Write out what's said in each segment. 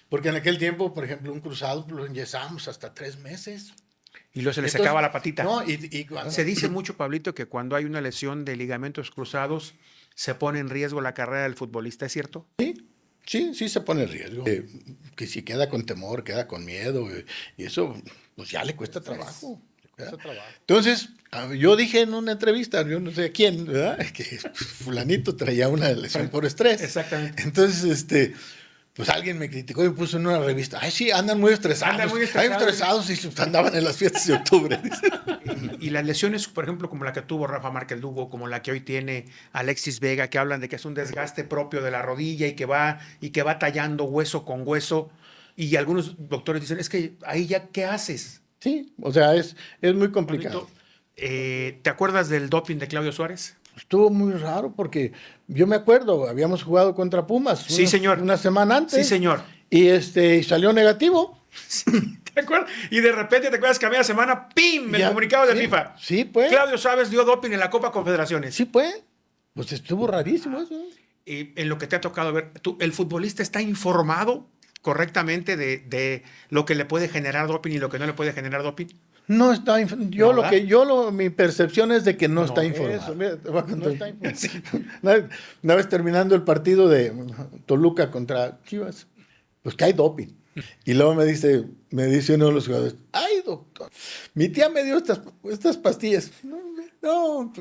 Porque en aquel tiempo, por ejemplo, un cruzado pues, lo enyesábamos hasta 3 meses. Y luego se le Entonces, secaba la patita. no, y cuando, Se dice mucho, Pablito, que cuando hay una lesión de ligamentos cruzados se pone en riesgo la carrera del futbolista, ¿es cierto? sí se pone en riesgo. Que si queda con temor, queda con miedo, y eso, pues ya le cuesta trabajo. Entonces, yo dije en una entrevista, yo no sé a quién, ¿verdad? Que fulanito traía una lesión por estrés. Exactamente. Entonces, pues alguien me criticó y puso en una revista, ay, sí, andan muy estresados. Andan muy estresados. Ay, estresados y andaban en las fiestas de octubre. Y las lesiones, por ejemplo, como la que tuvo Rafa Márquez Lugo, como la que hoy tiene Alexis Vega, que hablan de que es un desgaste propio de la rodilla y que va tallando hueso con hueso. Y algunos doctores dicen, es que ahí ya, ¿qué haces? Sí, o sea, es muy complicado. Pablito, ¿te acuerdas del doping de Claudio Suárez? Estuvo muy raro porque yo me acuerdo, habíamos jugado contra Pumas Sí, señor. una semana antes. Sí, señor. Y salió negativo. ¿Te acuerdas? Y de repente, ¿te acuerdas que a media semana, ¡pim! El Ya, comunicado de sí, FIFA. Sí, pues. Claudio Suárez dio doping en la Copa Confederaciones. Sí, pues. Pues estuvo rarísimo eso. En lo que te ha tocado ver, ¿el futbolista está informado correctamente de lo que le puede generar doping y lo que no le puede generar doping? No está mi percepción es de que no está eso, informado. mira, No está informado. Sí. Una vez terminando el partido de Toluca contra Chivas, pues que hay doping. Y luego me dice uno de los jugadores, ay, doctor, mi tía me dio estas pastillas. No,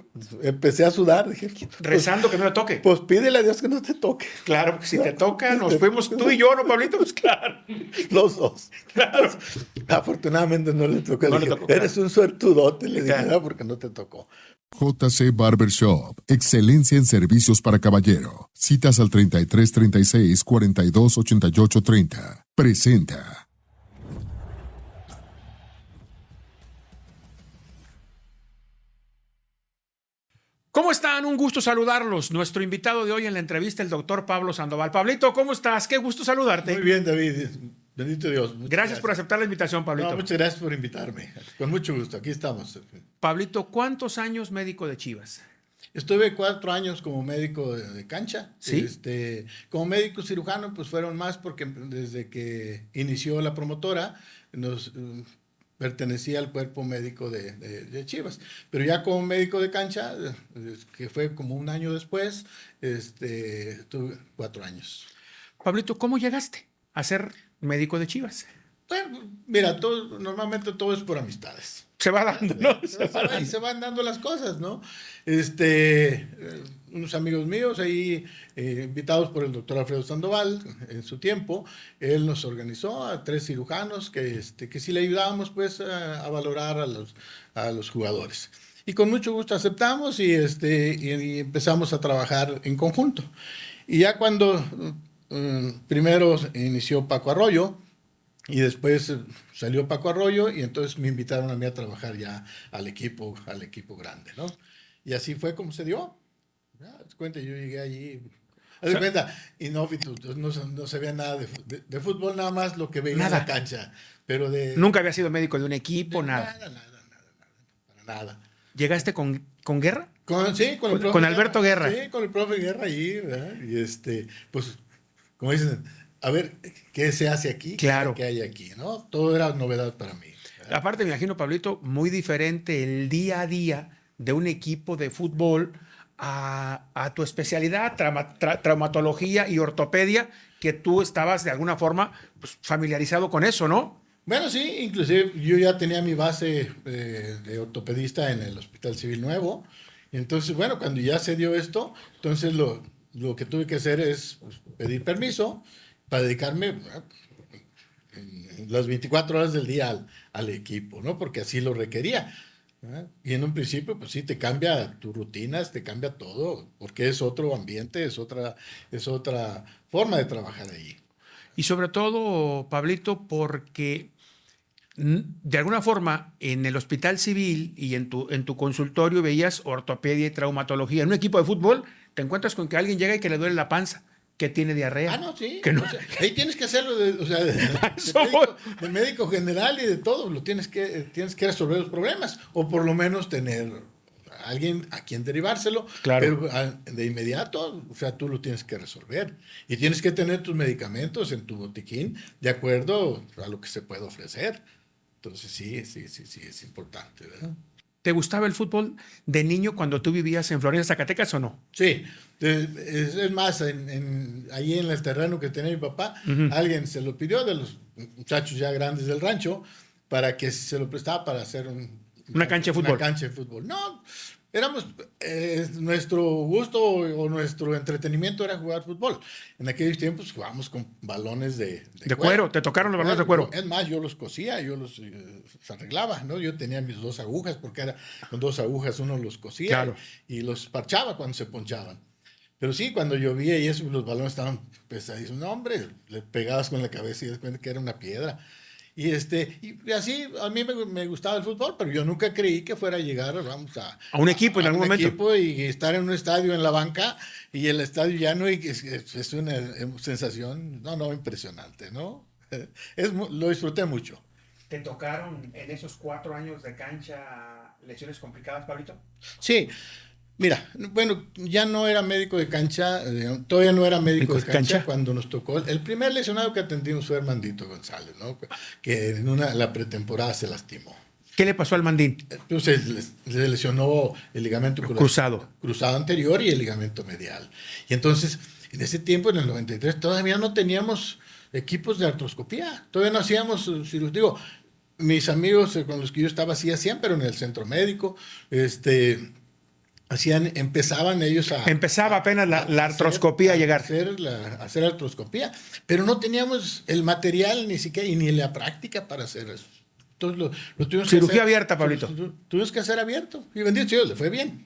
empecé a sudar. Dije, rezando que no le toque. Pues pídele a Dios que no te toque. Claro, porque si te toca, nos fuimos tú y yo, ¿no, Pablito? Pues claro. Los dos. Claro. Afortunadamente no le tocó. No le le dije, tocó, eres un suertudote, le dije, Claro. "No, porque no te tocó". JC Barbershop, excelencia en servicios para caballero. Citas al 33 36 42 88 30. Presenta. ¿Cómo están? Un gusto saludarlos. Nuestro invitado de hoy en la entrevista, el doctor Pablo Sandoval. Pablito, ¿cómo estás? Qué gusto saludarte. Muy bien, David. Bendito Dios. Gracias por aceptar la invitación, Pablito. No, muchas gracias por invitarme. Con mucho gusto. Aquí estamos. Pablito, ¿cuántos años médico de Chivas? Estuve 4 años como médico de cancha. ¿Sí? Como médico cirujano, pues fueron más porque desde que inició la promotora nos pertenecía al cuerpo médico de Chivas. Pero ya como médico de cancha, que fue como un año después, tuve 4 años. Pablito, ¿cómo llegaste a ser médico de Chivas? Bueno, mira, normalmente todo es por amistades. Se va dando, ¿no? Y se van dando las cosas, ¿no? Unos amigos míos ahí, invitados por el doctor Alfredo Sandoval en su tiempo, él nos organizó a 3 cirujanos que sí le ayudábamos pues a valorar a los jugadores. Y con mucho gusto aceptamos y empezamos a trabajar en conjunto. Y ya cuando primero inició Paco Arroyo, y después salió Paco Arroyo y entonces me invitaron a mí a trabajar ya al equipo grande, ¿no? Y así fue como se dio. Haz cuenta, yo llegué allí, haz cuenta, inóvito, no sabía nada de fútbol, nada más lo que veía en la cancha. Pero Nunca había sido médico de un equipo, nada. Para nada. ¿Llegaste con Guerra? Sí, con el profe con Alberto Guerra. Sí, con el profe Guerra ahí, ¿verdad? Y pues, como dicen, a ver, ¿qué se hace aquí? Claro. ¿Qué hay aquí? ¿No? Todo era novedad para mí. ¿Verdad? Aparte, me imagino, Pablito, muy diferente el día a día de un equipo de fútbol a tu especialidad, traumatología y ortopedia, que tú estabas de alguna forma pues, familiarizado con eso, ¿no? Bueno, sí, inclusive yo ya tenía mi base de ortopedista en el Hospital Civil Nuevo. Y entonces, bueno, cuando ya se dio esto, entonces lo que tuve que hacer es pues, pedir permiso para dedicarme las 24 horas del día al equipo, ¿no? Porque así lo requería. ¿Verdad? Y en un principio, pues sí, te cambia tus rutinas, te cambia todo, porque es otro ambiente, es otra forma de trabajar ahí. Y sobre todo, Pablito, porque de alguna forma en el hospital civil y en tu consultorio veías ortopedia y traumatología. En un equipo de fútbol te encuentras con que alguien llega y que le duele la panza, que tiene diarrea. Ah, no, sí. Que no. O sea, ahí tienes que hacerlo de médico general y de todo. Tienes que resolver los problemas o por lo menos tener alguien a quien derivárselo, Claro. pero de inmediato, o sea, tú lo tienes que resolver. Y tienes que tener tus medicamentos en tu botiquín de acuerdo a lo que se puede ofrecer. Entonces, sí, es importante, ¿verdad? ¿Te gustaba el fútbol de niño cuando tú vivías en Florida, Zacatecas o no? Sí, es más, ahí en el terreno que tenía mi papá, alguien se lo pidió de los muchachos ya grandes del rancho para que se lo prestaba para hacer Una cancha de fútbol. Una cancha de fútbol. No, éramos, nuestro gusto o nuestro entretenimiento era jugar fútbol. En aquellos tiempos jugábamos con balones de cuero. ¿Te tocaron los balones de cuero? Es más, yo los cosía, yo los arreglaba, ¿no? Yo tenía mis 2 agujas, porque era con 2 agujas uno los cosía, Claro. y los parchaba cuando se ponchaban. Pero sí, cuando llovía y eso, los balones estaban pesadísimos. No, hombre, le pegabas con la cabeza y das cuenta que era una piedra. Y así, a mí me gustaba el fútbol, pero yo nunca creí que fuera a llegar, vamos, A un equipo en algún momento. equipo y estar en un estadio en la banca y el estadio lleno, y es una sensación, impresionante, ¿no? Lo disfruté mucho. ¿Te tocaron en esos 4 años de cancha lesiones complicadas, Pablito? Sí. Mira, bueno, ya no era médico de cancha, todavía no era médico de cancha cuando nos tocó. El primer lesionado que atendimos fue Armandito González, ¿no? Que en la pretemporada se lastimó. ¿Qué le pasó al Mandín? Entonces se lesionó el ligamento cruzado anterior y el ligamento medial. Y entonces, en ese tiempo, en el 93, todavía no teníamos equipos de artroscopía, todavía no hacíamos cirugía. Digo, mis amigos con los que yo estaba hacían, pero en el centro médico, empezaban ellos Empezaba apenas la artroscopía a llegar. Hacer artroscopía, pero no teníamos el material ni siquiera, y ni la práctica para hacer eso. Entonces lo tuvimos cirugía que hacer, abierta, Pablito. Tuvimos que hacer abierto. Y bendito Dios, le fue bien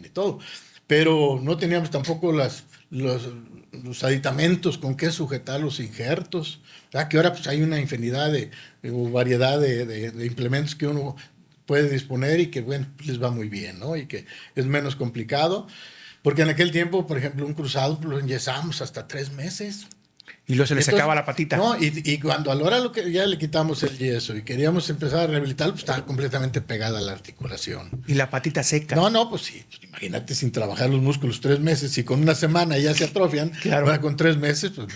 y todo. Pero no teníamos tampoco los aditamentos con que sujetar los injertos. ¿Verdad? Que ahora pues hay una infinidad o variedad de implementos que uno puede disponer y que, bueno, les va muy bien, ¿no? Y que es menos complicado. Porque en aquel tiempo, por ejemplo, un cruzado lo enyesábamos hasta 3 meses. Y luego se le secaba la patita. No, y cuando a la hora ya le quitamos el yeso y queríamos empezar a rehabilitarlo, pues estaba completamente pegada a la articulación. Y la patita seca. No, pues sí. Pues imagínate sin trabajar los músculos 3 meses y con una semana ya se atrofian. Claro. Ahora con 3 meses, pues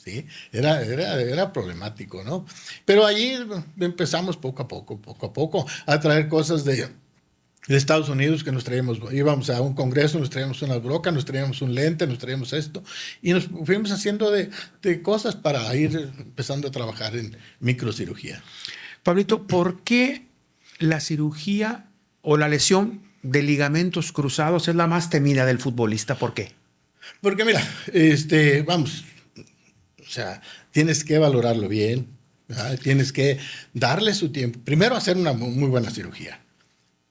sí, era problemático, ¿no? Pero ahí empezamos poco a poco a traer cosas de Estados Unidos que nos traíamos. Íbamos a un congreso, nos traíamos una broca, nos traíamos un lente, nos traíamos esto, y nos fuimos haciendo de cosas para ir empezando a trabajar en microcirugía. Pablito, ¿por qué la cirugía o la lesión de ligamentos cruzados es la más temida del futbolista? ¿Por qué? Porque mira, vamos, o sea, tienes que valorarlo bien, ¿verdad? Tienes que darle su tiempo. Primero, hacer una muy buena cirugía,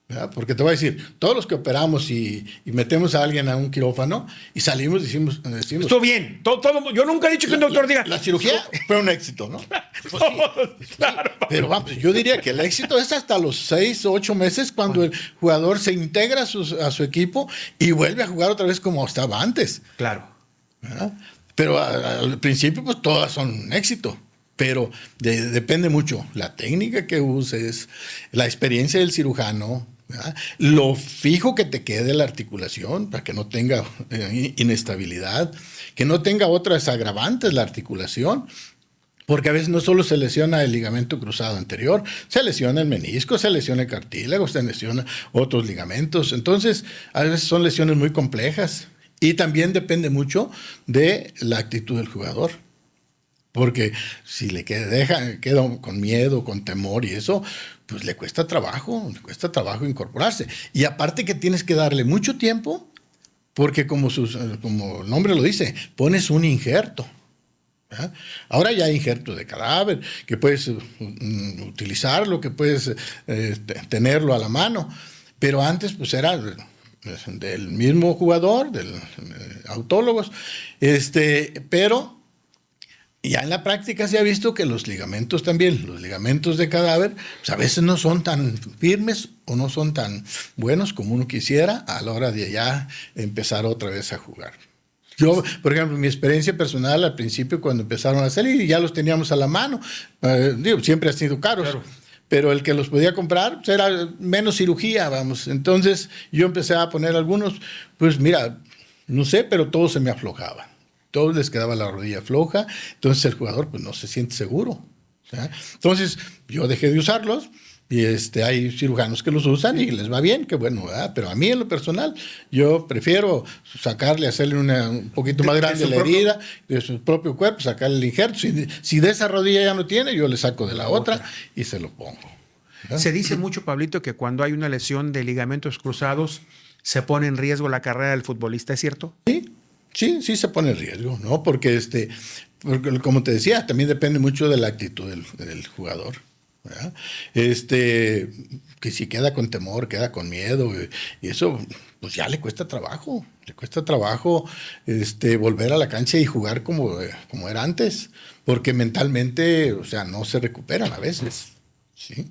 ¿verdad? Porque te voy a decir, todos los que operamos y metemos a alguien a un quirófano y salimos, decimos estuvo bien. Yo nunca he dicho que un doctor diga. La cirugía fue un éxito, ¿no? Pues sí. Claro. Pero vamos, yo diría que el éxito es hasta los 6 o 8 meses cuando el jugador se integra a su equipo y vuelve a jugar otra vez como estaba antes. Claro. ¿Verdad? Pero al principio, pues todas son un éxito. Pero depende mucho la técnica que uses, la experiencia del cirujano, ¿verdad? Lo fijo que te quede la articulación para que no tenga inestabilidad, que no tenga otras agravantes la articulación. Porque a veces no solo se lesiona el ligamento cruzado anterior, se lesiona el menisco, se lesiona el cartílago, se lesiona otros ligamentos. Entonces, a veces son lesiones muy complejas. Y también depende mucho de la actitud del jugador. Porque si queda con miedo, con temor y eso, pues le cuesta trabajo incorporarse. Y aparte que tienes que darle mucho tiempo, porque como el nombre lo dice, pones un injerto. ¿verdad? Ahora ya hay injertos de cadáver, que puedes utilizarlo, que puedes tenerlo a la mano. Pero antes pues era del mismo jugador, del autólogos, pero ya en la práctica se ha visto que los ligamentos también, los ligamentos de cadáver, pues a veces no son tan firmes o no son tan buenos como uno quisiera a la hora de ya empezar otra vez a jugar. Yo, por ejemplo, mi experiencia personal al principio cuando empezaron a salir, ya los teníamos a la mano, siempre han sido caros. Claro. pero el que los podía comprar pues, era menos cirugía, vamos. Entonces yo empecé a poner algunos, pues mira, no sé, pero todos se me aflojaban. Todos les quedaba la rodilla floja, entonces el jugador pues no se siente seguro. ¿Sí? Entonces yo dejé de usarlos. Y hay cirujanos que los usan y les va bien, qué bueno, ¿verdad? Pero a mí en lo personal, yo prefiero sacarle, hacerle un poquito más grande la herida de su propio cuerpo, sacarle el injerto. Si de esa rodilla ya no tiene, yo le saco de la otra y se lo pongo. ¿Verdad? Se dice mucho, Pablito, que cuando hay una lesión de ligamentos cruzados se pone en riesgo la carrera del futbolista, ¿es cierto? Sí se pone en riesgo, ¿no? Porque, como te decía, también depende mucho de la actitud del jugador. ¿Verdad? Que si queda con temor, queda con miedo, y eso pues ya le cuesta trabajo volver a la cancha y jugar como era antes, porque mentalmente, o sea, no se recuperan a veces, ¿sí?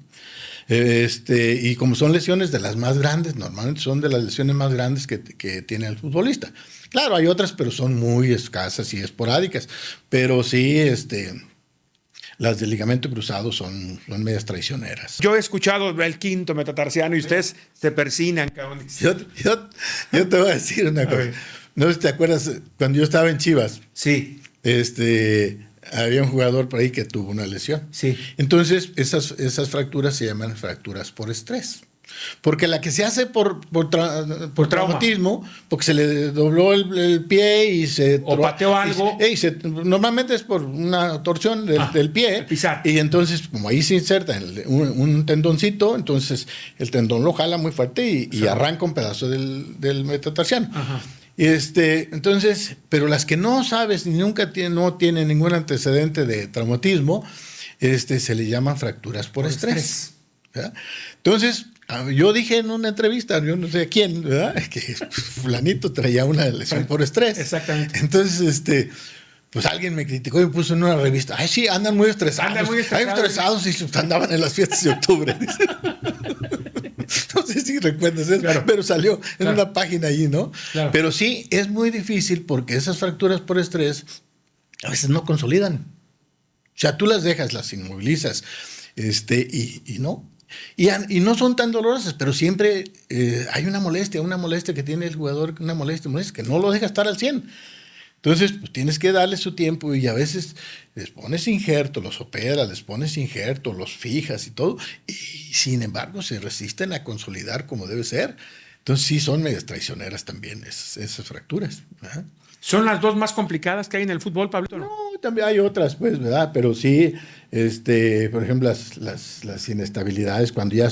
Y como son lesiones de las más grandes, normalmente son de las lesiones más grandes que tiene el futbolista. Claro, hay otras, pero son muy escasas y esporádicas, pero sí, las de ligamento cruzado son medias traicioneras. Yo he escuchado el quinto metatarsiano y ustedes se persinan, cabrón. Yo te voy a decir una cosa. No sé si te acuerdas, cuando yo estaba en Chivas, sí, había un jugador por ahí que tuvo una lesión. Sí. Entonces, esas fracturas se llaman fracturas por estrés. Porque la que se hace por traumatismo, porque se le dobló el pie y o pateó algo. Normalmente es por una torsión del pie. Pisar. Y entonces, como ahí se inserta un tendoncito, entonces el tendón lo jala muy fuerte y arranca un pedazo del metatarsiano. Ajá. Entonces, pero las que no sabes ni nunca no tienen ningún antecedente de traumatismo, se le llaman fracturas por estrés. ¿Verdad? Entonces, yo dije en una entrevista, yo no sé a quién, ¿verdad? Que fulanito traía una lesión por estrés. Exactamente. Entonces, pues alguien me criticó y me puso en una revista, ay, sí, andan muy estresados. Y andaban en las fiestas de octubre. No sé si recuerdas eso, claro. Pero salió en una página ahí, ¿no? Claro. Pero sí, es muy difícil porque esas fracturas por estrés a veces no consolidan. O sea, tú las dejas, las inmovilizas, y no. Y no son tan dolorosas, pero siempre hay una molestia que tiene el jugador, una molestia que no lo deja estar al 100. Entonces, pues tienes que darle su tiempo y a veces les pones injerto, los operas, les pones injerto, los fijas y todo, y sin embargo se resisten a consolidar como debe ser. Entonces sí son medias traicioneras también esas fracturas. ¿Verdad? ¿Son las dos más complicadas que hay en el fútbol, Pablo? No, también hay otras, pues, ¿verdad? Pero sí, por ejemplo, las inestabilidades cuando ya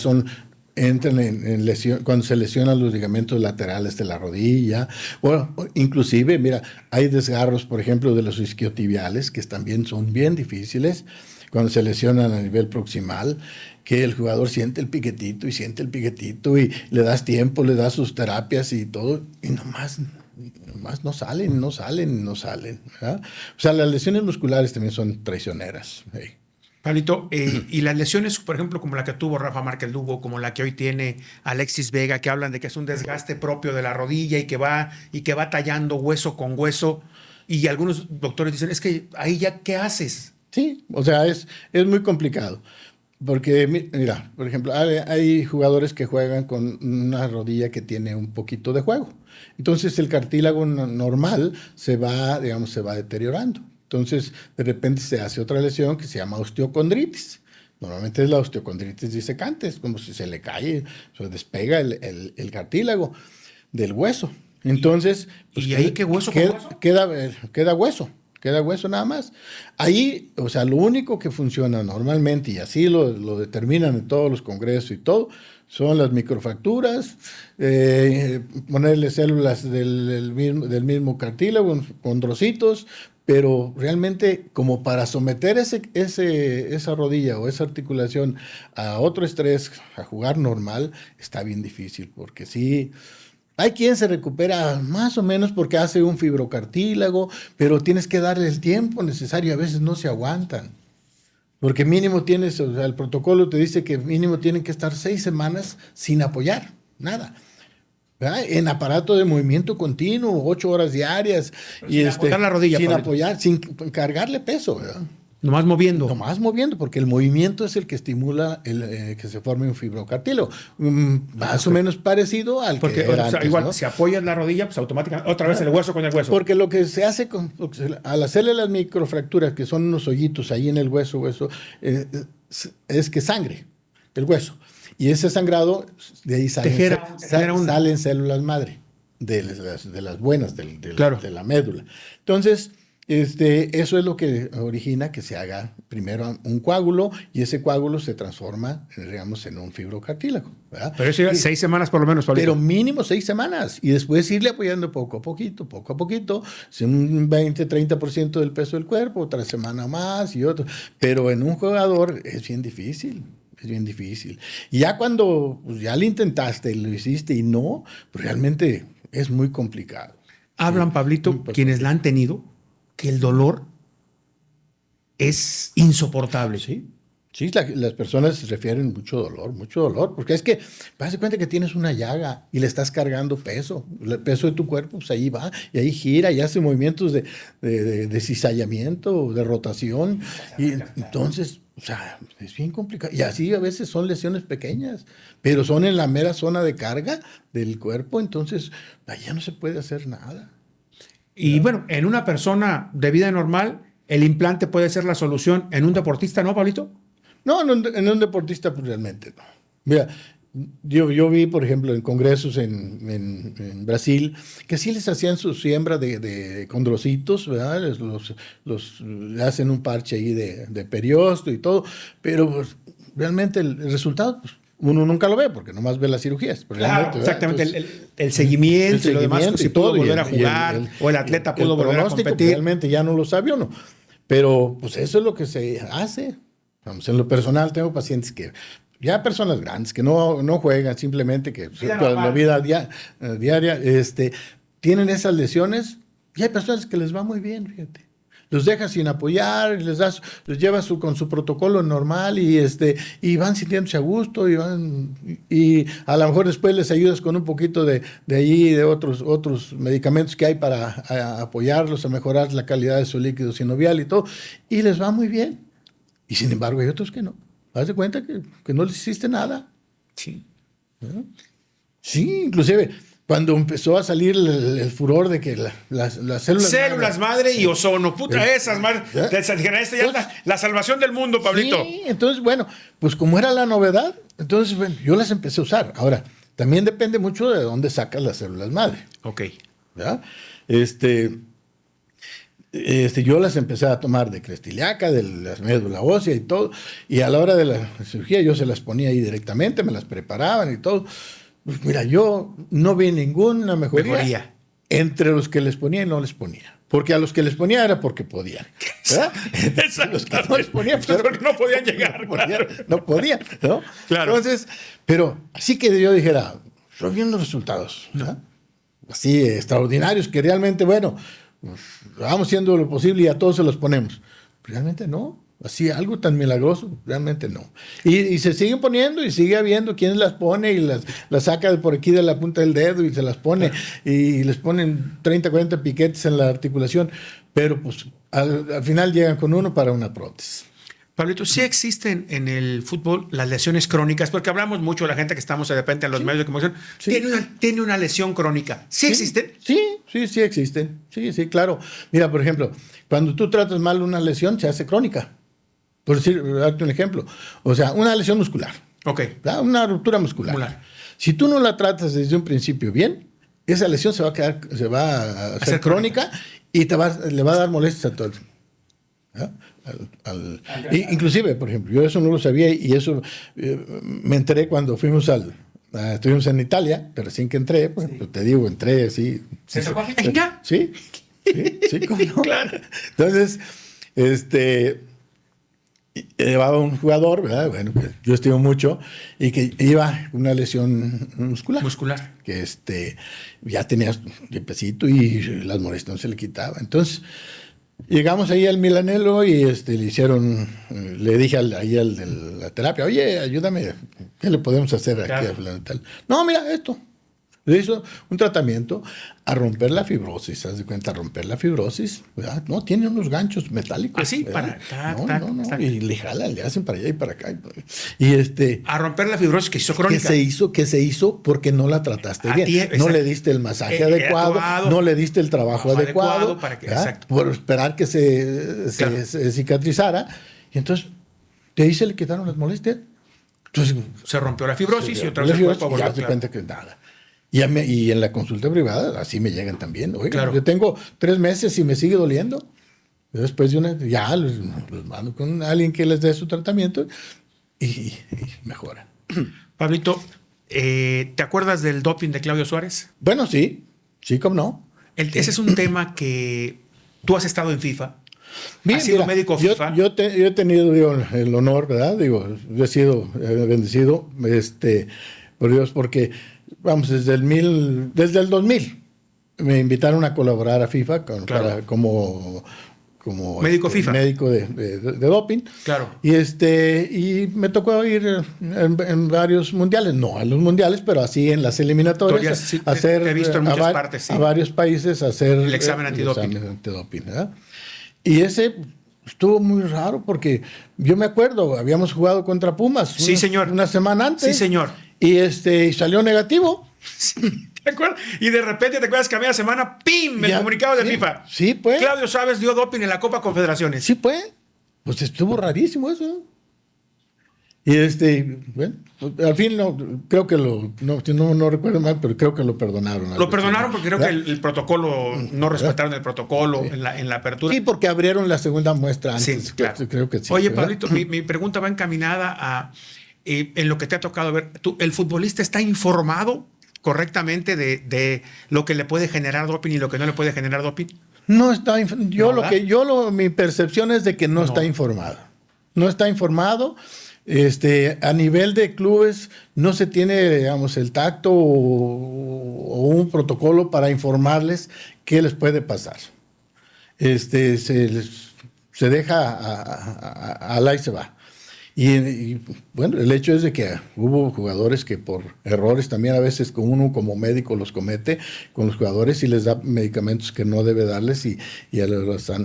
entran en lesión, cuando se lesionan los ligamentos laterales de la rodilla, bueno, inclusive, mira, hay desgarros, por ejemplo, de los isquiotibiales, que también son bien difíciles, cuando se lesionan a nivel proximal, que el jugador siente el piquetito y le das tiempo, le das sus terapias y todo, y nomás no salen, ¿verdad? O sea, las lesiones musculares también son traicioneras. Hey. Pablito, y las lesiones, por ejemplo, como la que tuvo Rafa Márquez Lugo, como la que hoy tiene Alexis Vega, que hablan de que es un desgaste propio de la rodilla y que va tallando hueso con hueso, y algunos doctores dicen, es que ahí ya, ¿qué haces? Sí, o sea, es muy complicado. Porque, mira, por ejemplo, hay jugadores que juegan con una rodilla que tiene un poquito de juego. Entonces, el cartílago normal se va deteriorando. Entonces, de repente se hace otra lesión que se llama osteocondritis. Normalmente es la osteocondritis disecante, es como si se le cae, se despega el cartílago del hueso. Entonces, pues, ¿y ahí qué hueso con hueso? Queda hueso. Queda hueso nada más. Ahí, o sea, lo único que funciona normalmente, y así lo determinan en todos los congresos y todo, son las microfracturas, ponerle células del mismo cartílago, condrocitos, pero realmente como para someter esa rodilla o esa articulación a otro estrés, a jugar normal, está bien difícil, porque sí. Hay quien se recupera más o menos porque hace un fibrocartílago, pero tienes que darle el tiempo necesario, a veces no se aguantan. Porque mínimo o sea, el protocolo te dice que mínimo tienen que estar 6 semanas sin apoyar, nada. ¿Verdad? En aparato de movimiento continuo, 8 horas diarias. Sin apoyar la rodilla. Sin apoyar, sin cargarle peso, ¿verdad? Nomás moviendo. Nomás moviendo, porque el movimiento es el que estimula que se forme un fibrocartílago. Más o menos parecido al Porque que era antes, igual, ¿no? si apoyas la rodilla, pues automáticamente, otra vez el hueso con el hueso. Porque lo que se hace al hacerle las microfracturas, que son unos hoyitos ahí en el hueso, es que sangre el hueso. Y ese sangrado, de ahí salen células madre, de las buenas, Claro. de la médula. Entonces, eso es lo que origina que se haga primero un coágulo, y ese coágulo se transforma, digamos, en un fibrocartílago, ¿verdad? Pero eso lleva 6 semanas por lo menos, Pablito. Pero mínimo 6 semanas, y después irle apoyando poco a poquito, si un 20-30% del peso del cuerpo, otra semana más y otro. Pero en un jugador es bien difícil. Es bien difícil. Y ya cuando pues, ya lo intentaste, lo hiciste y no, pues realmente es muy complicado. Hablan, Pablito, quienes la han tenido, que el dolor es insoportable. Sí, sí, las personas refieren mucho dolor, porque es que vas a cuenta que tienes una llaga y le estás cargando peso, el peso de tu cuerpo, pues ahí va, y ahí gira y hace movimientos de cizallamiento, de rotación, y entonces, o sea, es bien complicado. Y así a veces son lesiones pequeñas, pero son en la mera zona de carga del cuerpo, entonces allá no se puede hacer nada. Y bueno, en una persona de vida normal, el implante puede ser la solución. En un deportista, ¿no, Pablito? No, en un deportista pues realmente no. Mira, yo vi, por ejemplo, en congresos en Brasil, que sí les hacían su siembra de condrocitos, ¿verdad? Los hacen un parche ahí de periosto y todo, pero pues, realmente el resultado, pues, uno nunca lo ve, porque nomás ve las cirugías. Claro, exactamente, entonces, el seguimiento y lo demás, si pudo volver a jugar, o el atleta pudo volver a competir. Realmente ya no lo sabe uno. Pero pues eso es lo que se hace. Vamos, en lo personal tengo pacientes que, ya personas grandes, que no juegan, simplemente que la vida diaria, tienen esas lesiones, y hay personas que les va muy bien, fíjate. Los deja sin apoyar, los lleva con su protocolo normal y van sintiéndose a gusto y a lo mejor después les ayudas con un poquito de otros medicamentos que hay para apoyarlos a mejorar la calidad de su líquido sinovial y todo, y les va muy bien. Y sin embargo hay otros que no. Haz de cuenta que no les hiciste nada. Sí. ¿No? Sí, inclusive cuando empezó a salir el furor de que las células madre y ozono, puta, esas madre, esta ya es la salvación del mundo, Pablito. Sí, entonces, bueno, pues como era la novedad, entonces, bueno, yo las empecé a usar. Ahora, también depende mucho de dónde sacas las células madre. Ok. ¿Verdad? Yo las empecé a tomar de crestiliaca, de la médula ósea y todo, y a la hora de la cirugía yo se las ponía ahí directamente, me las preparaban y todo. Pues mira, yo no vi ninguna mejoría entre los que les ponía y no les ponía. Porque a los que les ponía era porque podían. ¿Verdad? Los que no les ponía, pues porque no podían llegar. No podían, ¿no? Claro. Entonces, pero así que yo dijera, estoy viendo resultados, ¿verdad? Así extraordinarios, que realmente, bueno, pues, vamos haciendo lo posible y a todos se los ponemos. Realmente no. Así, algo tan milagroso, realmente no. Y se siguen poniendo y sigue habiendo quien las pone y las saca por aquí de la punta del dedo y se las pone y les ponen 30, 40 piquetes en la articulación, pero pues al final llegan con uno para una prótesis. Pablito, ¿sí existen en el fútbol las lesiones crónicas? Porque hablamos mucho de la gente que estamos de repente en los medios de comunicación. Sí. ¿Tiene una lesión crónica? ¿Sí existen? Sí existen. Sí, claro. Mira, por ejemplo, cuando tú tratas mal una lesión, se hace crónica. Por darte un ejemplo. O sea, una lesión muscular. Ok. ¿Verdad? Una ruptura muscular. Si tú no la tratas desde un principio bien, esa lesión se va a hacer crónica y le va a dar molestias a todo. Inclusive, por ejemplo, yo eso no lo sabía y eso me enteré cuando estuvimos en Italia, pero recién que entré, pues te digo, entré así. ¿Se tocó Argentina? Sí, ¿cómo no? Claro. Entonces, llevaba un jugador, ¿verdad? Bueno, que yo estimo mucho, y que iba una lesión muscular. Que ya tenía pesito y las molestias no se le quitaba. Entonces, llegamos ahí al Milanello y le dije al de la terapia, oye, ayúdame, ¿qué le podemos hacer aquí? Tal? No, mira, esto. Le hizo un tratamiento a romper la fibrosis, ¿haz de cuenta? A romper la fibrosis, ¿verdad? No, tiene unos ganchos metálicos. Así, ¿verdad? para... Y le jalan, le hacen para allá y para acá. A romper la fibrosis que hizo crónica. Que se hizo porque no la trataste bien. No le diste el masaje adecuado, no le diste el trabajo adecuado para que, por esperar que se cicatrizara. Y entonces, de ahí se le quitaron las molestias. Entonces, se rompió la fibrosis y otra vez el cuerpo volvió, ya se cuenta que nada. Y en la consulta privada así me llegan también. Oiga, claro. Yo tengo 3 meses y me sigue doliendo. Después de ya los mando con alguien que les dé su tratamiento y mejoran. Pablito, ¿te acuerdas del doping de Claudio Suárez? Bueno, sí, cómo no. Ese es un tema que tú has estado en FIFA. Bien, ¿Has sido médico FIFA? Yo he tenido el honor, ¿verdad? Yo he sido bendecido, por Dios, porque, vamos, desde el 2000 me invitaron a colaborar a FIFA como médico FIFA. Médico de doping. Claro. Y me tocó ir en varios mundiales, no a los mundiales, pero así en las eliminatorias, sí, hacer te he visto en muchas partes, sí. a varios países hacer el examen antidoping. ¿Verdad? Y ese estuvo muy raro porque yo me acuerdo, habíamos jugado contra Pumas sí, señor. Una semana antes. Sí, señor. Y salió negativo. Sí. ¿Te acuerdas? Y de repente te acuerdas que a media semana, ¡pim! El comunicado de FIFA. Sí, pues. Claudio Suárez dio doping en la Copa Confederaciones. Sí, pues. Pues estuvo rarísimo eso. Y bueno, al fin creo que no recuerdo mal, pero creo que lo perdonaron. Lo perdonaron porque creo que el protocolo, no respetaron el protocolo en la apertura. Sí, porque abrieron la segunda muestra antes. Sí, claro. Creo que sí. Oye, ¿verdad? Pablito, mi pregunta va encaminada a, en lo que te ha tocado ver, ¿el futbolista está informado correctamente de lo que le puede generar doping y lo que no le puede generar doping? No está mi percepción es de que no está informado. No está informado. A nivel de clubes no se tiene, digamos, el tacto o un protocolo para informarles qué les puede pasar. Se deja al ahí se va. Y bueno, el hecho es de que hubo jugadores que por errores también a veces uno como médico los comete con los jugadores y les da medicamentos que no debe darles y el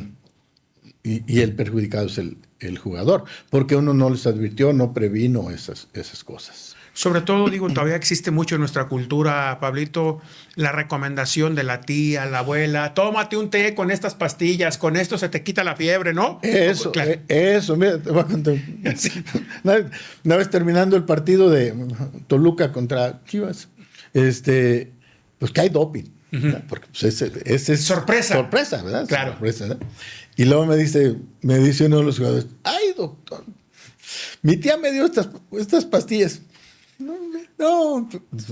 perjudicado es el jugador, porque uno no les advirtió, no previno esas cosas. Sobre todo, todavía existe mucho en nuestra cultura, Pablito, la recomendación de la tía, la abuela, tómate un té con estas pastillas, con esto se te quita la fiebre, ¿no? Eso, claro. Mira, te voy a contar. Sí. Una vez terminando el partido de Toluca contra Chivas, pues que hay doping. Uh-huh. Porque pues, es sorpresa, ¿verdad? Claro. Sorpresa, ¿no? Y luego me dice uno de los jugadores, ay, doctor, mi tía me dio estas pastillas. No,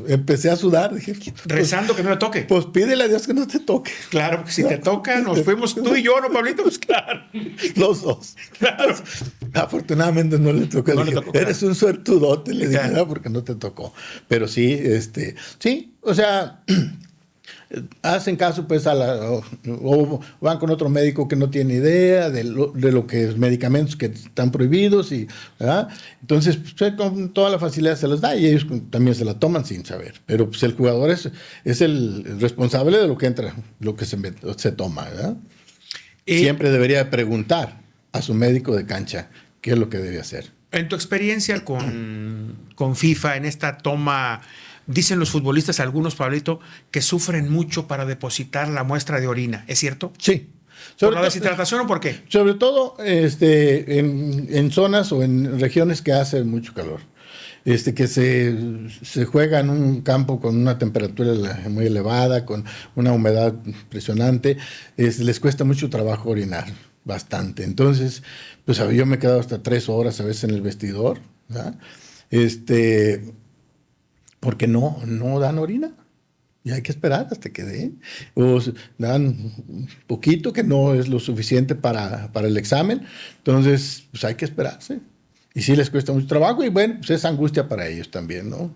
empecé a sudar. Dije, rezando que no le toque. Pues pídele a Dios que no te toque. Claro, porque si te toca, nos fuimos tú y yo, ¿no, Pablito? Pues claro. Los dos. Claro. Afortunadamente no le tocó. No dije, le tocó, eres un suertudote, le dije, claro. porque no te tocó. Pero sí, sí, o sea, hacen caso pues o van con otro médico que no tiene idea de lo que es medicamentos que están prohibidos ¿verdad? Entonces pues, con toda la facilidad se los da y ellos también se la toman sin saber, pero pues el jugador es el responsable de lo que entra, lo que se toma, ¿verdad? Siempre debería preguntar a su médico de cancha qué es lo que debe hacer. En tu experiencia con FIFA, en esta toma, dicen los futbolistas, algunos, Pablito, que sufren mucho para depositar la muestra de orina. ¿Es cierto? Sí. ¿Por la deshidratación o por qué? Sobre todo en zonas o en regiones que hace mucho calor. Que se juega en un campo con una temperatura muy elevada, con una humedad impresionante, les cuesta mucho trabajo orinar, bastante. Entonces, pues yo me he quedado hasta 3 horas a veces en el vestidor, ¿verdad? Porque no dan orina. Y hay que esperar hasta que den. O dan un poquito que no es lo suficiente para el examen. Entonces, pues hay que esperarse. Y sí les cuesta mucho trabajo y bueno, pues es angustia para ellos también, ¿no?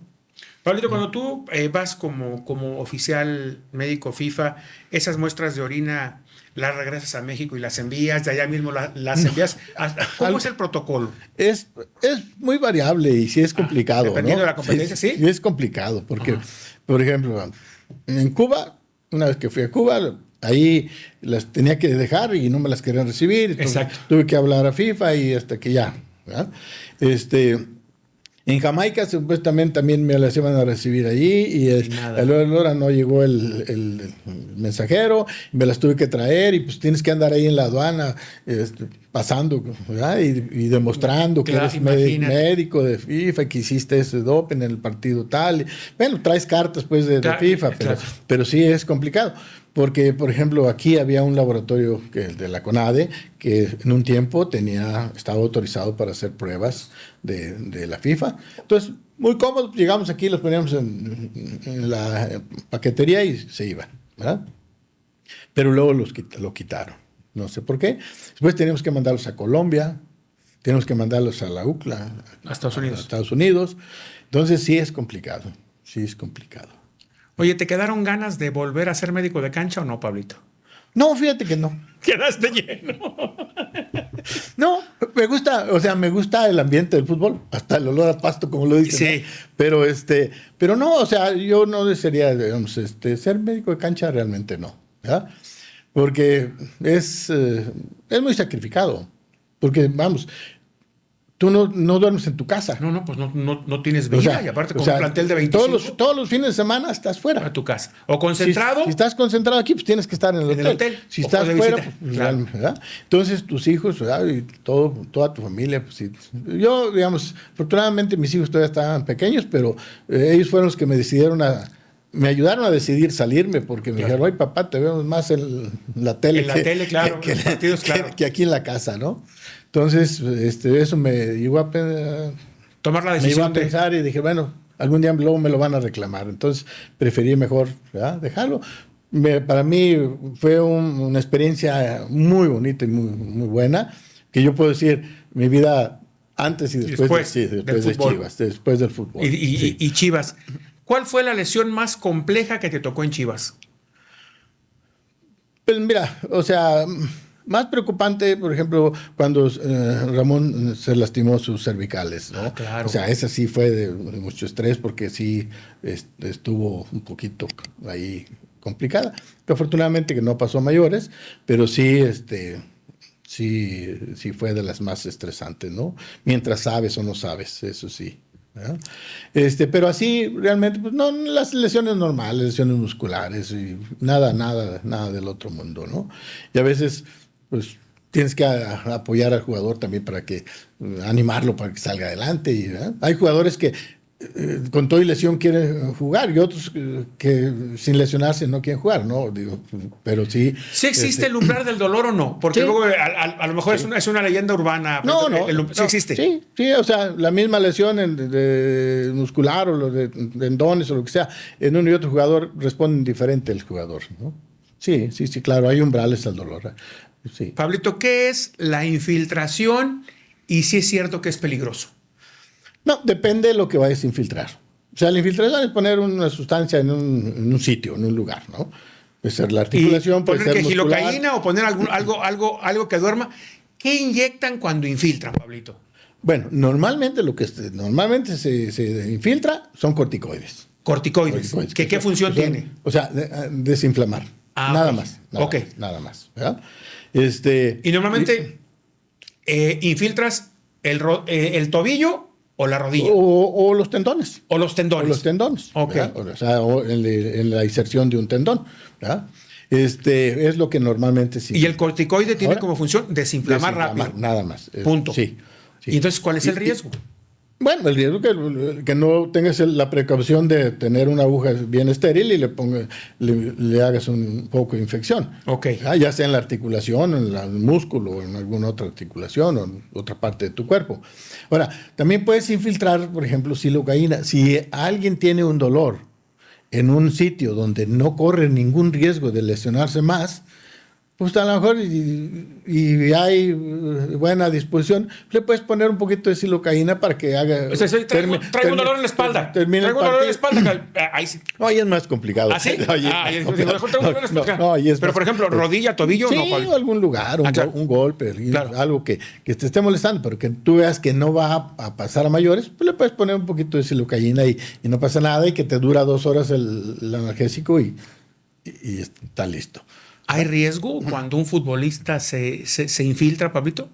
Pablito, cuando tú vas como oficial médico FIFA, esas muestras de orina las regresas a México y las envías, de allá mismo las envías. ¿Cómo es el protocolo? Es muy variable y sí es complicado. Dependiendo ¿no? de la competencia, sí. Sí, es complicado porque por ejemplo, en Cuba, una vez que fui a Cuba, ahí las tenía que dejar y no me las querían recibir. Exacto. Tuve que hablar a FIFA y hasta que ya. ¿Verdad? En Jamaica supuestamente también me las iban a recibir allí y a la hora no llegó el mensajero, me las tuve que traer y pues tienes que andar ahí en la aduana pasando, ¿verdad? Y demostrando que eres médico de FIFA y que hiciste ese doping en el partido tal. Bueno, traes cartas pues de FIFA, pero sí es complicado. Porque, por ejemplo, aquí había un laboratorio de la CONADE que en un tiempo estaba autorizado para hacer pruebas de la FIFA. Entonces, muy cómodo, llegamos aquí, los poníamos en la paquetería y se iban, ¿verdad? Pero luego lo quitaron. No sé por qué. Después teníamos que mandarlos a Colombia, tenemos que mandarlos a la UCLA, a Estados Unidos. A Estados Unidos. Entonces, sí es complicado, sí es complicado. Oye, ¿te quedaron ganas de volver a ser médico de cancha o no, Pablito? No, fíjate que no. Quedaste lleno. No, me gusta el ambiente del fútbol, hasta el olor a pasto, como lo dicen. Sí. ¿No? Pero no, o sea, yo no desearía, digamos, ser médico de cancha, realmente no, ¿verdad? Porque es muy sacrificado. Porque, vamos, tú no duermes en tu casa. No, pues no tienes vida. Y aparte con un plantel de 25. Todos los fines de semana estás fuera. A tu casa. O concentrado. Si estás concentrado aquí, pues tienes que estar en el hotel. Si estás fuera, pues, claro. ¿Verdad? Entonces tus hijos, ¿verdad? Y toda tu familia. Pues, sí. Yo, digamos, afortunadamente mis hijos todavía estaban pequeños, pero ellos fueron los que me ayudaron a decidir salirme porque me dijeron, ay papá, te vemos más en la tele. En la tele, claro. Que, los partidos, claro. que aquí en la casa, ¿no? Entonces, eso me llevó a tomar la decisión. Me iba a pensar y dije, bueno, algún día luego me lo van a reclamar. Entonces, preferí mejor, ¿verdad?, dejarlo. Para mí fue una experiencia muy bonita y muy, muy buena, que yo puedo decir, mi vida antes y después de Chivas, después del fútbol. Y Chivas. ¿Cuál fue la lesión más compleja que te tocó en Chivas? Pues mira, o sea, más preocupante, por ejemplo, cuando Ramón se lastimó sus cervicales, ¿no? Claro. O sea, esa sí fue de mucho estrés porque sí estuvo un poquito ahí complicada. Que afortunadamente que no pasó a mayores, pero sí, sí fue de las más estresantes, ¿no? Mientras sabes o no sabes, eso sí. ¿Verdad? Pero así realmente, pues no, las lesiones normales, lesiones musculares y nada del otro mundo, ¿no? Y a veces, pues tienes que apoyar al jugador también para que animarlo para que salga adelante. Y, hay jugadores que con todo y lesión quieren jugar y otros que sin lesionarse no quieren jugar, ¿no? Digo, pero sí. ¿Sí existe el umbral del dolor o no? Porque luego a lo mejor es una leyenda urbana. Sí existe. Sí, o sea, la misma lesión de muscular o los de tendones o lo que sea, en uno y otro jugador responden diferente el jugador, ¿no? Sí, claro, hay umbrales al dolor. Sí. Pablito, ¿qué es la infiltración y si es cierto que es peligroso? No, depende de lo que vayas a infiltrar. O sea, la infiltración es poner una sustancia en un sitio, en un lugar, ¿no? Puede ser la articulación, puede ser muscular. ¿Poner gilocaína o poner algo que duerma? ¿Qué inyectan cuando infiltran, Pablito? Bueno, normalmente normalmente se infiltra son corticoides. Corticoides. ¿Qué función tiene? O sea, desinflamar. Nada más. Nada más. ¿Verdad? Y normalmente infiltras el tobillo o la rodilla. O los tendones. O los tendones. Ok. O sea, en la inserción de un tendón. ¿Verdad? Es lo que normalmente sí. Y el corticoide tiene como función desinflamar rápido. Nada más. Punto. Sí. ¿Y entonces cuál es el riesgo? Bueno, el riesgo que no tengas la precaución de tener una aguja bien estéril y le hagas un poco de infección. Okay. Ya sea en la articulación, en el músculo, o en alguna otra articulación o en otra parte de tu cuerpo. Ahora, también puedes infiltrar, por ejemplo, silocaína. Si alguien tiene un dolor en un sitio donde no corre ningún riesgo de lesionarse más, pues a lo mejor y hay buena disposición, le puedes poner un poquito de silocaína para que haga... O sea, traigo un dolor en la espalda. Traigo un dolor en la espalda. Ahí sí. No, ahí es más complicado. ¿Ah, sí? No, mejor traigo un dolor en la espalda. Pero, por ejemplo, rodilla, tobillo, sí, no. Sí, algún lugar, claro. un golpe, Claro. algo que te esté molestando, pero que tú veas que no va a pasar a mayores, pues le puedes poner un poquito de silocaína y no pasa nada y que te dura 2 horas el analgésico y está listo. ¿Hay riesgo cuando un futbolista se infiltra, Pablito?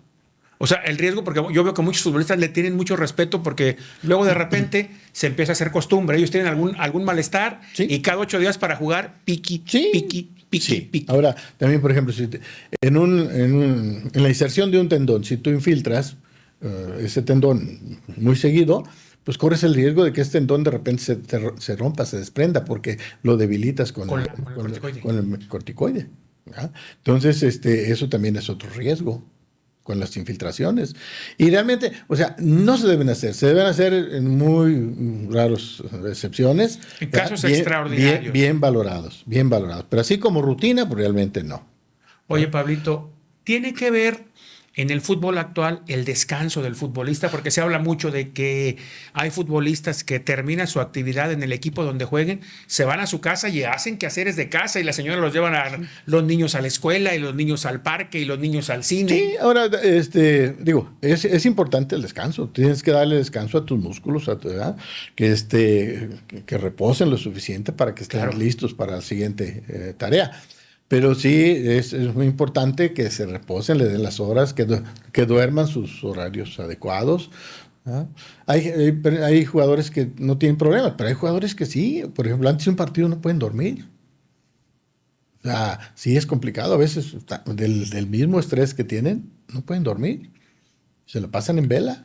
O sea, el riesgo, porque yo veo que muchos futbolistas le tienen mucho respeto porque luego de repente se empieza a hacer costumbre. Ellos tienen algún malestar y cada 8 días para jugar, piqui. Ahora, también, por ejemplo, si en la inserción de un tendón, si tú infiltras ese tendón muy seguido, pues corres el riesgo de que este tendón de repente se rompa, se desprenda, porque lo debilitas con el corticoide. ¿Ya? Entonces, eso también es otro riesgo con las infiltraciones. Y realmente, o sea, no se deben hacer, se deben hacer en muy raras excepciones. En casos extraordinarios. Bien valorados. Pero así como rutina, pues realmente no. Oye, Pablito, ¿tiene que ver en el fútbol actual el descanso del futbolista? Porque se habla mucho de que hay futbolistas que terminan su actividad en el equipo donde jueguen, se van a su casa y hacen quehaceres de casa y la señora los llevan a los niños a la escuela y los niños al parque y los niños al cine. Sí, ahora, es importante el descanso. Tienes que darle descanso a tus músculos, que reposen lo suficiente para que estén listos para la siguiente tarea. Pero sí, es muy importante que se reposen, le den las horas, que duerman sus horarios adecuados. ¿Ah? Hay jugadores que no tienen problemas, pero hay jugadores que sí. Por ejemplo, antes de un partido no pueden dormir. O sea, sí es complicado. A veces, del mismo estrés que tienen, no pueden dormir. Se lo pasan en vela.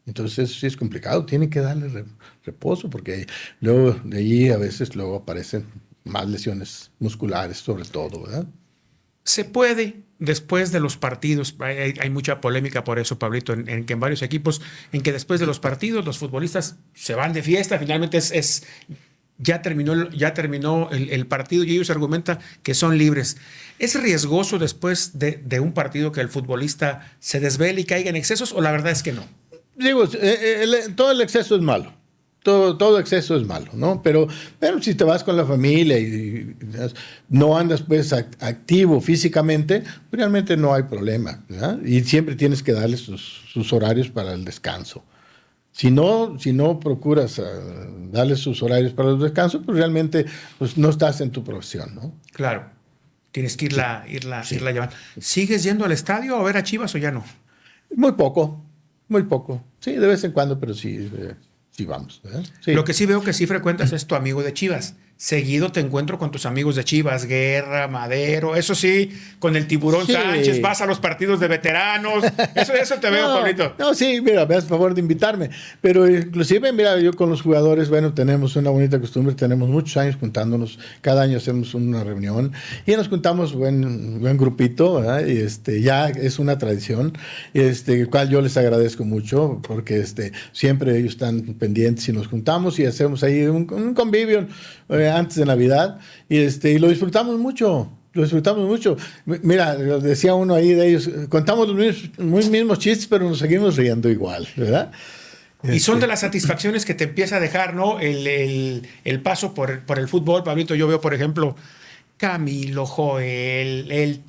Entonces, eso sí es complicado. Tienen que darle reposo, porque luego de allí a veces luego aparecen más lesiones musculares, sobre todo, ¿verdad? Se puede, después de los partidos, hay mucha polémica por eso, Pablito, en que en varios equipos, en que después de los partidos los futbolistas se van de fiesta, finalmente ya terminó el partido y ellos argumentan que son libres. ¿Es riesgoso después de un partido que el futbolista se desvele y caiga en excesos o la verdad es que no? Digo, todo el exceso es malo. Todo exceso es malo, ¿no? Pero si te vas con la familia y no andas pues activo físicamente, realmente no hay problema, ¿verdad? Y siempre tienes que darle sus horarios para el descanso. Si no procuras darle sus horarios para el descanso, pues realmente pues no estás en tu profesión, ¿no? Claro. Tienes que irla llevando. ¿Sigues yendo al estadio a ver a Chivas o ya no? Muy poco. Sí, de vez en cuando, pero sí. Sí, vamos. Sí. Lo que sí veo que sí frecuentas es tu amigo de Chivas. Seguido te encuentro con tus amigos de Chivas, Guerra, Madero, eso sí, con el Tiburón Sánchez, vas a los partidos de veteranos, eso te veo, Pablito. No, sí, mira, me haces favor de invitarme, pero inclusive, mira, yo con los jugadores, bueno, tenemos una bonita costumbre, tenemos muchos años juntándonos, cada año hacemos una reunión y nos juntamos buen grupito, ¿verdad? Y ya es una tradición, el cual yo les agradezco mucho, porque siempre ellos están pendientes y nos juntamos y hacemos ahí un convivio, antes de Navidad y lo disfrutamos mucho. Mira, decía uno ahí de ellos, contamos los mismos chistes, pero nos seguimos riendo igual, ¿verdad? Y son de las satisfacciones que te empieza a dejar, ¿no? El paso por el fútbol, Pablito. Yo veo, por ejemplo, Camilo, Joel,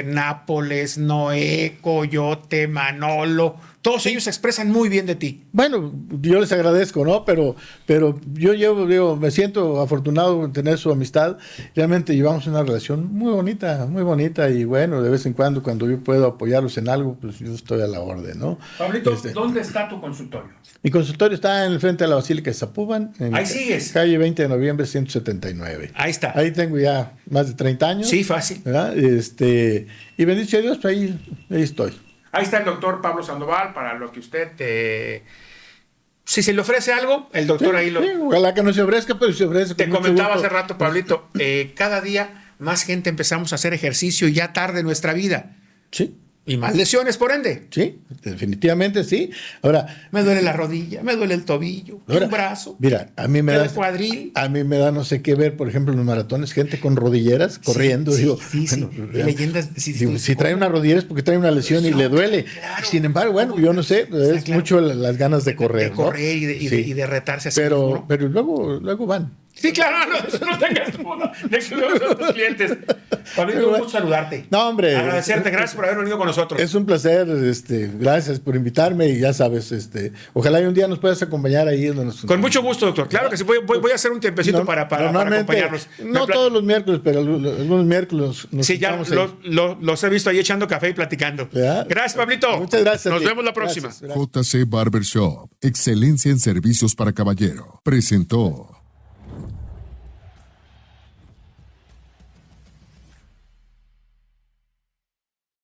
Nápoles, Noé, Coyote, Manolo. Todos ellos se expresan muy bien de ti. Bueno, yo les agradezco, ¿no? Pero me siento afortunado de tener su amistad. Realmente llevamos una relación muy bonita y bueno, de vez en cuando yo puedo apoyarlos en algo, pues yo estoy a la orden, ¿no? Pablito, ¿dónde está tu consultorio? Mi consultorio está en el frente de la Basílica de Zapopan. Ahí sigues. Calle 20 de noviembre, 179. Ahí está. Ahí tengo ya más de 30 años. Sí, fácil. ¿Verdad? Y bendito sea Dios, pues ahí estoy. Ahí está el doctor Pablo Sandoval para lo que usted si se le ofrece algo, el doctor ahí lo... Sí, ojalá que no se ofrezca, pero se ofrece. Te comentaba hace rato, Pablito, cada día más gente empezamos a hacer ejercicio ya tarde en nuestra vida. Sí. Y más lesiones, por ende. Sí, definitivamente sí. Ahora, Me duele la rodilla, me duele el tobillo, ahora, un brazo, mira, a mí me el da cuadril. a mí me da no sé qué ver, por ejemplo, en los maratones, gente con rodilleras corriendo. Sí, Digo, sí, sí. bueno, Leyendas. si trae una rodillera es porque trae una lesión y le duele. Claro. Sin embargo, bueno, yo no sé, Está es claro. mucho las ganas de correr. De ¿no? correr Sí. y de retarse a sí mismo, ¿no? Pero luego van. Sí, claro, no, eso no tengas duda de que luego son tus clientes. Pablito, un gusto saludarte. No, hombre. Agradecerte, gracias por haber venido con nosotros. Es un placer, gracias por invitarme y ya sabes, ojalá y un día nos puedas acompañar ahí donde nos... Con mucho gusto, doctor. Claro que sí, voy a hacer un tiempecito No, para normalmente, acompañarlos. No todos los miércoles, pero algunos miércoles nos Sí, ya juntamos ahí. los he visto ahí echando café y platicando. ¿Verdad? Gracias, Pablito. Muchas gracias. Nos a ti. vemos la próxima. Gracias. JC Barbershop, excelencia en servicios para caballero, presentó.